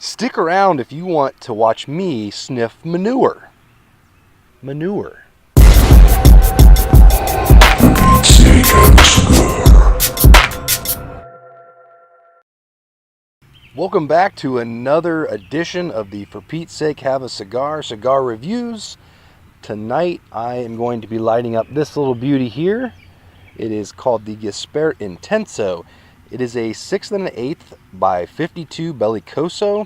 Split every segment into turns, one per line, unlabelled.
Stick around if you want to watch me sniff manure. Manure. Welcome back to another edition of the For Pete's Sake Have a Cigar Reviews. Tonight I am going to be lighting up this little beauty here. It is called the GISPERT Intenso. It is a 6 1/8 by 52 Bellicoso,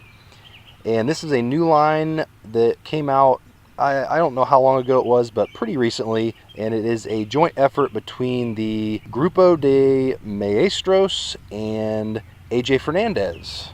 and this is a new line that came out, I don't know how long ago it was, but pretty recently, and it is a joint effort between the Grupo de Maestros and AJ Fernandez.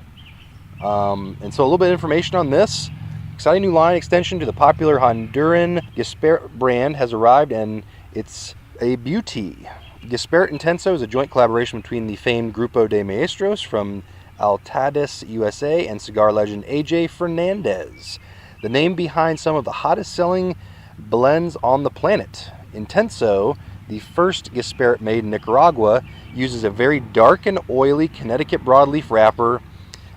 And so a little bit of information on this. Exciting new line extension to the popular Honduran GISPERT brand has arrived, and it's a beauty. GISPERT Intenso is a joint collaboration between the famed Grupo de Maestros from Altadis, USA, and cigar legend AJ Fernandez, the name behind some of the hottest selling blends on the planet. Intenso, the first GISPERT made in Nicaragua, uses a very dark and oily Connecticut broadleaf wrapper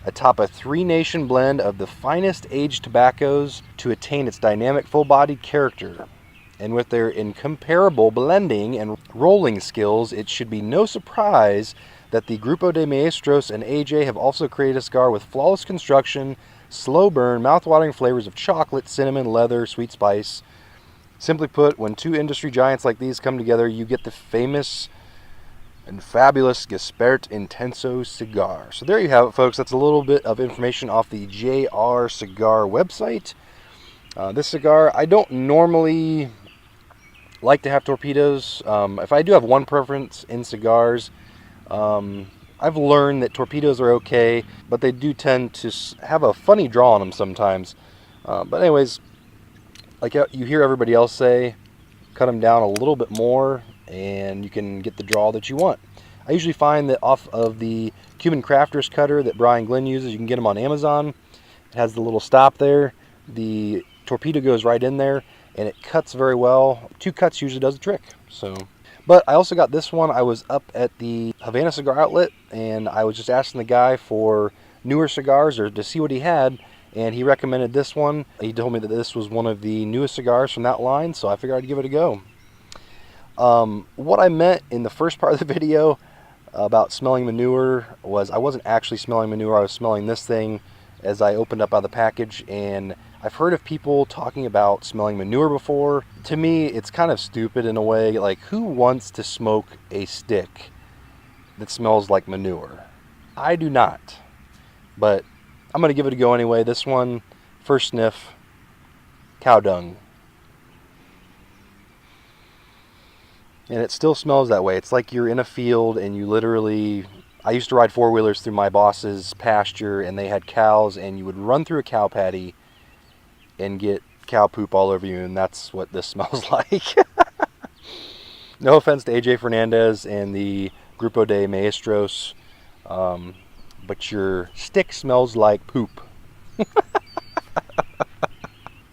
atop a three-nation blend of the finest aged tobaccos to attain its dynamic full-bodied character. And with their incomparable blending and rolling skills, it should be no surprise that the Grupo de Maestros and AJ have also created a cigar with flawless construction, slow burn, mouth-watering flavors of chocolate, cinnamon, leather, sweet spice. Simply put, when two industry giants like these come together, you get the famous and fabulous GISPERT Intenso cigar. So there you have it, folks. That's a little bit of information off the JR Cigar website. This cigar, I don't normally like to have torpedoes. If I do have one preference in cigars, I've learned that torpedoes are okay, but they do tend to have a funny draw on them sometimes. But anyways, like you hear everybody else say, cut them down a little bit more and you can get the draw that you want. I usually find that off of the Cuban Crafters cutter that Brian Glenn uses, you can get them on Amazon. It has the little stop there. The torpedo goes right in there and it cuts very well. 2 cuts usually does the trick. But I also got this one. I was up at the Havana Cigar Outlet and I was just asking the guy for newer cigars or to see what he had, and he recommended this one. He told me that this was one of the newest cigars from that line, so I figured I'd give it a go. What I meant in the first part of the video about smelling manure was I wasn't actually smelling manure. I was smelling this thing as I opened up out of the package, and I've heard of people talking about smelling manure before. To me, it's kind of stupid in a way. Like, who wants to smoke a stick that smells like manure? I do not. But I'm going to give it a go anyway. This one, first sniff, cow dung. And it still smells that way. It's like you're in a field and you literally... I used to ride four-wheelers through my boss's pasture, and they had cows, and you would run through a cow patty and get cow poop all over you, and that's what this smells like. No offense to AJ Fernandez and the Grupo de Maestros, but your stick smells like poop.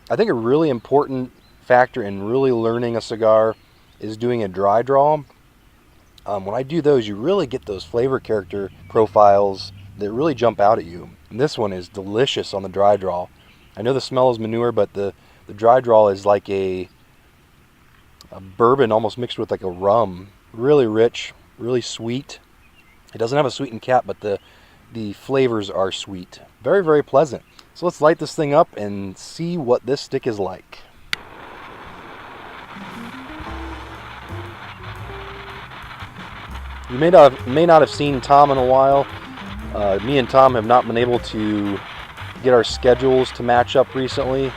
I think a really important factor in really learning a cigar is doing a dry draw. When I do those, you really get those flavor character profiles that really jump out at you. And this one is delicious on the dry draw. I know the smell is manure, but the dry draw is like a bourbon almost mixed with like a rum. Really rich, really sweet. It doesn't have a sweetened cap, but the flavors are sweet. Very, very pleasant. So let's light this thing up and see what this stick is like. You may not have seen Tom in a while. Me and Tom have not been able to get our schedules to match up recently,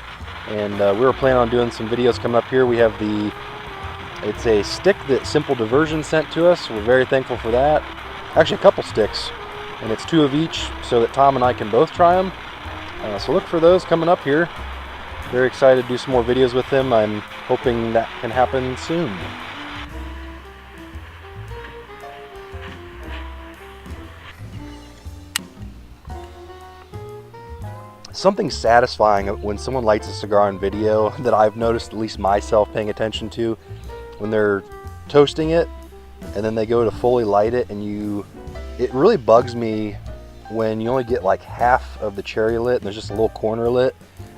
and we were planning on doing some videos coming up here. We have it's a stick that Simple Diversion sent to us. We're very thankful for that. Actually, a couple sticks, and it's 2 of each so that Tom and I can both try them. So look for those coming up here. Very excited to do some more videos with him. I'm hoping that can happen soon. Something satisfying when someone lights a cigar on video that I've noticed, at least myself paying attention to, when they're toasting it and then they go to fully light it, and it really bugs me when you only get like half of the cherry lit and there's just a little corner lit.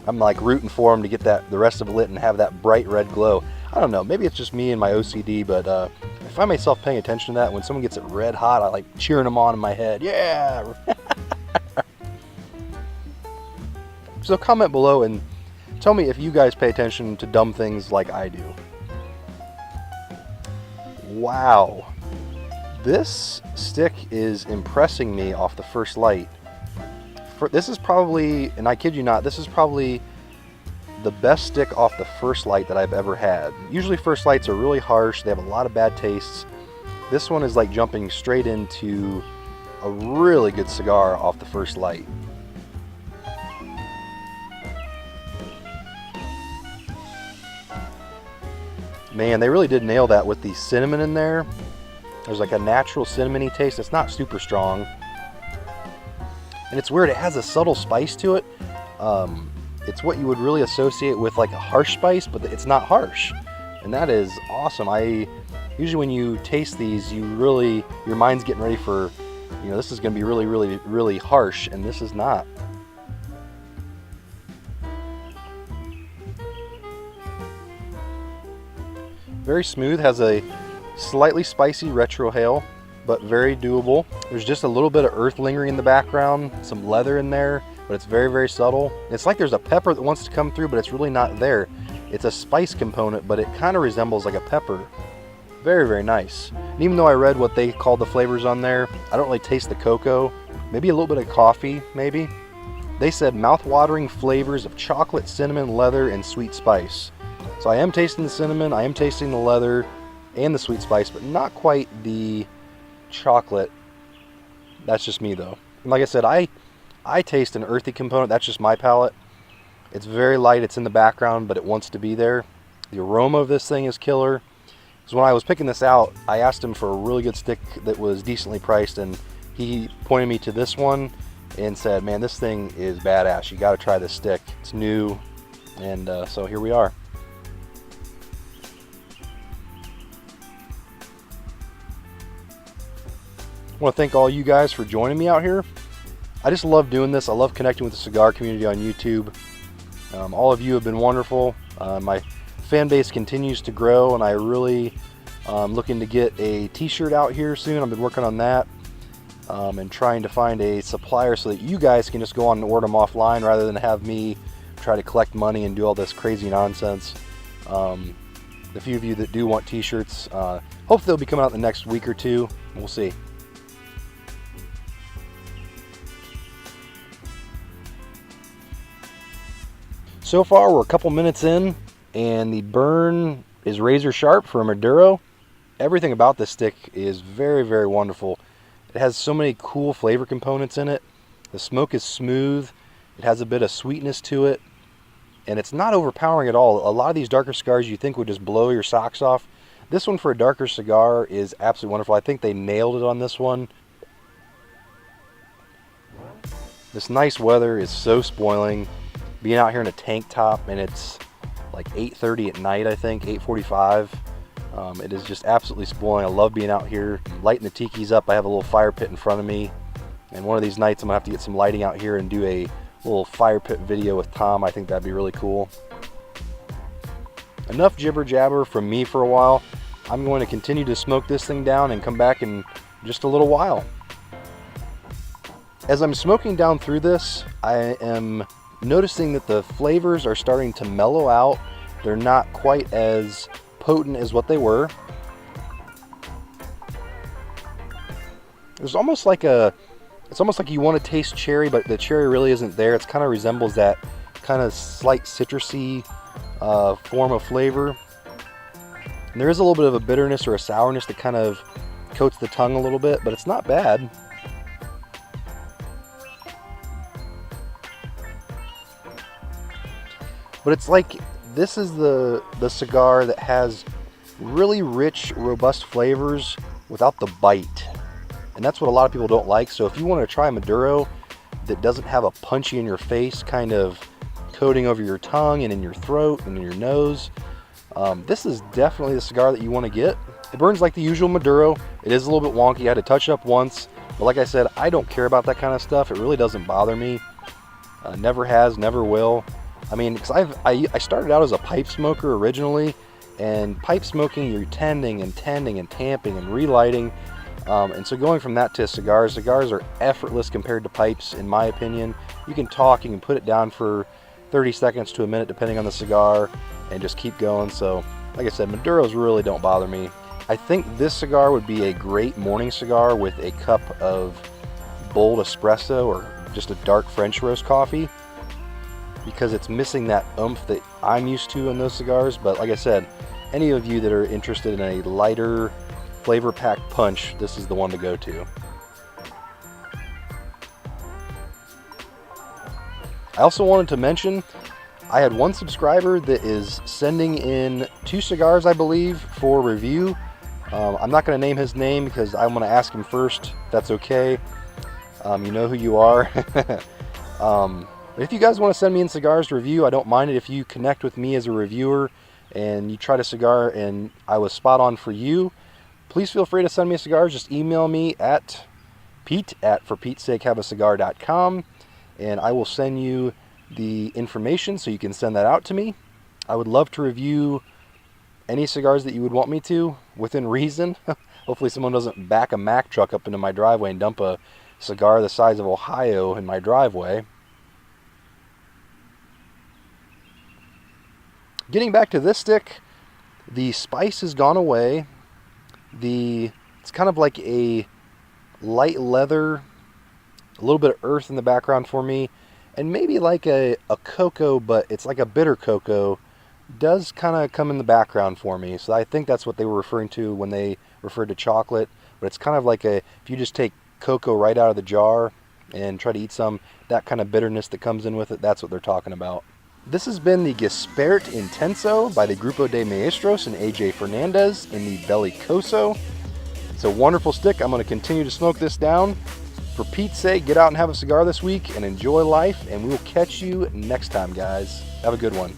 I'm like rooting for them to get the rest of it lit and have that bright red glow. I don't know, maybe it's just me and my OCD, but I find myself paying attention to that. When someone gets it red hot, I like cheering them on in my head. Yeah! So comment below and tell me if you guys pay attention to dumb things like I do. Wow. This stick is impressing me off the first light. This is probably, and I kid you not, this is probably the best stick off the first light that I've ever had. Usually first lights are really harsh, they have a lot of bad tastes. This one is like jumping straight into a really good cigar off the first light. Man, they really did nail that with the cinnamon in there. There's like a natural cinnamony taste. It's not super strong. And it's weird, it has a subtle spice to it. It's what you would really associate with like a harsh spice, but it's not harsh. And that is awesome. Usually when you taste these, your mind's getting ready for, you know, this is gonna be really, really, really harsh, and this is not. Very smooth, has a slightly spicy retrohale, but very doable. There's just a little bit of earth lingering in the background, some leather in there, but it's very, very subtle. It's like there's a pepper that wants to come through, but it's really not there. It's a spice component, but it kind of resembles like a pepper. Very, very nice. And even though I read what they called the flavors on there, I don't really taste the cocoa. Maybe a little bit of coffee, maybe. They said mouth-watering flavors of chocolate, cinnamon, leather, and sweet spice. So I am tasting the cinnamon, I am tasting the leather and the sweet spice, but not quite the chocolate. That's just me though. And like I said, I taste an earthy component. That's just my palate. It's very light, it's in the background, but it wants to be there. The aroma of this thing is killer. So when I was picking this out, I asked him for a really good stick that was decently priced, and he pointed me to this one and said, man, this thing is badass. You gotta try this stick. It's new, and so here we are. I want to thank all you guys for joining me out here. I just love doing this. I love connecting with the cigar community on YouTube. All of you have been wonderful. My fan base continues to grow, and I really looking to get a t-shirt out here soon. I've been working on that and trying to find a supplier so that you guys can just go on and order them offline rather than have me try to collect money and do all this crazy nonsense. The few of you that do want t-shirts, hopefully they'll be coming out in the next week or two. We'll see. So far, we're a couple minutes in, and the burn is razor sharp for a Maduro. Everything about this stick is very, very wonderful. It has so many cool flavor components in it. The smoke is smooth. It has a bit of sweetness to it, and it's not overpowering at all. A lot of these darker cigars you think would just blow your socks off. This one for a darker cigar is absolutely wonderful. I think they nailed it on this one. This nice weather is so spoiling. Being out here in a tank top, and it's like 8:30 at night, I think, 8:45. It is just absolutely spoiling. I love being out here, lighting the tikis up. I have a little fire pit in front of me, and one of these nights I'm gonna have to get some lighting out here and do a little fire pit video with Tom. I think that'd be really cool. Enough jibber jabber from me for a while. I'm going to continue to smoke this thing down and come back in just a little while. As I'm smoking down through this, I am noticing that the flavors are starting to mellow out. They're not quite as potent as what they were. It's almost like you want to taste cherry, but the cherry really isn't there. It kind of resembles that kind of slight citrusy form of flavor. And there is a little bit of a bitterness or a sourness that kind of coats the tongue a little bit, but it's not bad. But it's like, this is the cigar that has really rich, robust flavors without the bite. And that's what a lot of people don't like. So if you want to try a Maduro that doesn't have a punchy in your face kind of coating over your tongue and in your throat and in your nose, this is definitely the cigar that you want to get. It burns like the usual Maduro. It is a little bit wonky. I had to touch it up once, But like I said, I don't care about that kind of stuff. It really doesn't bother me. Never has, never will. I mean, because I started out as a pipe smoker originally, and pipe smoking, you're tending and tamping and relighting. And so going from that to cigars are effortless compared to pipes, in my opinion. You can talk, you can put it down for 30 seconds to a minute depending on the cigar, and just keep going. So like I said, Maduros really don't bother me. I think this cigar would be a great morning cigar with a cup of bold espresso or just a dark French roast coffee, because it's missing that oomph that I'm used to in those cigars. But like I said, any of you that are interested in a lighter flavor packed punch, this is the one to go to. I also wanted to mention, I had one subscriber that is sending in 2 cigars, I believe, for review. I'm not going to name his name because I want to ask him first. That's okay. You know who you are. If you guys want to send me in cigars to review, I don't mind it if you connect with me as a reviewer and you tried a cigar and I was spot on for you. Please feel free to send me cigars. Just email me at pete@forpetesakehaveacigar.com, and I will send you the information so you can send that out to me. I would love to review any cigars that you would want me to, within reason. Hopefully someone doesn't back a Mack truck up into my driveway and dump a cigar the size of Ohio in my driveway. Getting back to this stick, the spice has gone away. It's kind of like a light leather, a little bit of earth in the background for me, and maybe like a cocoa, but it's like a bitter cocoa does kind of come in the background for me. So I think that's what they were referring to when they referred to chocolate. But it's kind of like if you just take cocoa right out of the jar and try to eat some, that kind of bitterness that comes in with it, that's what they're talking about. This has been the GISPERT Intenso by the Grupo de Maestros and AJ Fernandez in the Bellicoso. It's a wonderful stick. I'm going to continue to smoke this down. For Pete's sake, get out and have a cigar this week and enjoy life, and we will catch you next time, guys. Have a good one.